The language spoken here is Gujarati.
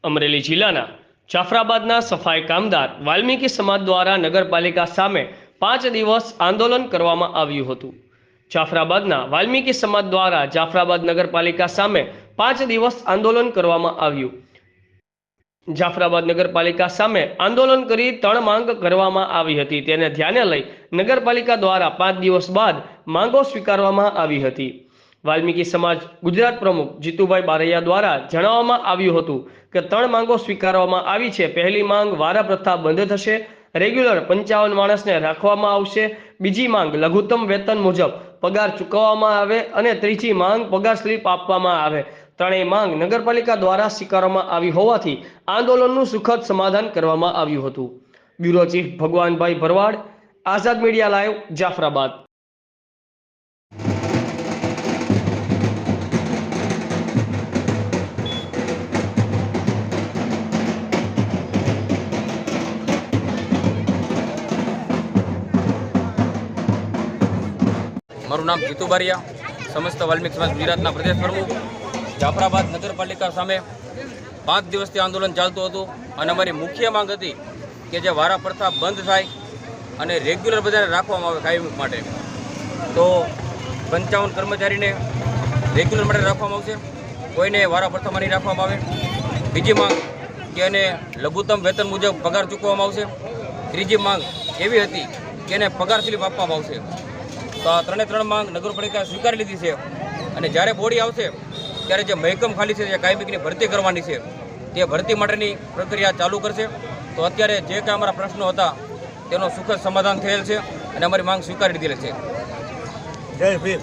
અમરેલી જિલ્લાના જાફરાબાદના સફાઈ કામદાર વાલ્મીકી સમાજ દ્વારા નગરપાલિકા સામે 5 દિવસ આંદોલન કરવામાં આવ્યું હતું। જાફરાબાદના વાલ્મીકી સમાજ દ્વારા જાફરાબાદ નગરપાલિકા સામે 5 દિવસ આંદોલન કરવામાં આવ્યું। જાફરાબાદ નગરપાલિકા સામે આંદોલન કરી 3 માંગ કરવામાં આવી હતી। તેને ધ્યાને લઈ નગરપાલિકા દ્વારા 5 દિવસ બાદ માંગો સ્વીકારવામાં આવી હતી। વાલ્મીકી સમાજ ગુજરાત પ્રમુખ જીતુભાઈ બારૈયા દ્વારા જણાવવામાં આવ્યું હતું કે 3 માંગો સ્વીકારવામાં આવી છે। પહેલી માંગ વારા પ્રથા બંધ થશે, રેગ્યુલર 55 માણસને રાખવામાં આવશે। બીજી માંગ લઘુત્તમ વેતન મુજબ પગાર ચૂકવવામાં આવે અને ત્રીજી માંગ પગાર સ્લીપ આપવામાં આવે। ત્રણેય માંગ નગરપાલિકા દ્વારા સ્વીકારવામાં આવી હોવાથી આંદોલનનું સુખદ સમાધાન કરવામાં આવ્યું હતું। બ્યુરો ચીફ ભગવાનભાઈ ભરવાડ, આઝાદ મીડિયા લાઈવ, જાફરાબાદ। મારું નામ જીતુ બારિયા, સમસ્ત વાલ્મીકી સમાજ ગુજરાતના પ્રદેશ પ્રમુખ। જાફરાબાદ નગરપાલિકા સામે 5 દિવસથી આંદોલન ચાલતું હતું અને અમારી મુખ્ય માંગ હતી કે જે વારા પ્રથા બંધ થાય અને રેગ્યુલર બધાને રાખવામાં આવે કાયમ માટે। તો 55 કર્મચારીને રેગ્યુલર માટે રાખવામાં આવશે, કોઈને વારા પ્રથામાં નહીં રાખવામાં આવે। બીજી માંગ કે એને લઘુત્તમ વેતન મુજબ પગાર ચૂકવવામાં આવશે। ત્રીજી માંગ એવી હતી કે એને પગાર સ્લીપ આપવામાં આવશે। તો આ 3 માંગ નગરપાલિકાએ સ્વીકારી લીધી છે અને જ્યારે બોડી આવશે ત્યારે જે મહેકમ ખાલી છે, જે કાયમીની ભરતી કરવાની છે, તે ભરતી માટેની પ્રક્રિયા ચાલુ કરશે। તો અત્યારે જે કાંઈ અમારા પ્રશ્નો હતા તેનો સુખદ સમાધાન થયેલ છે અને અમારી માંગ સ્વીકારી દીધેલ છે। જય ભીમ।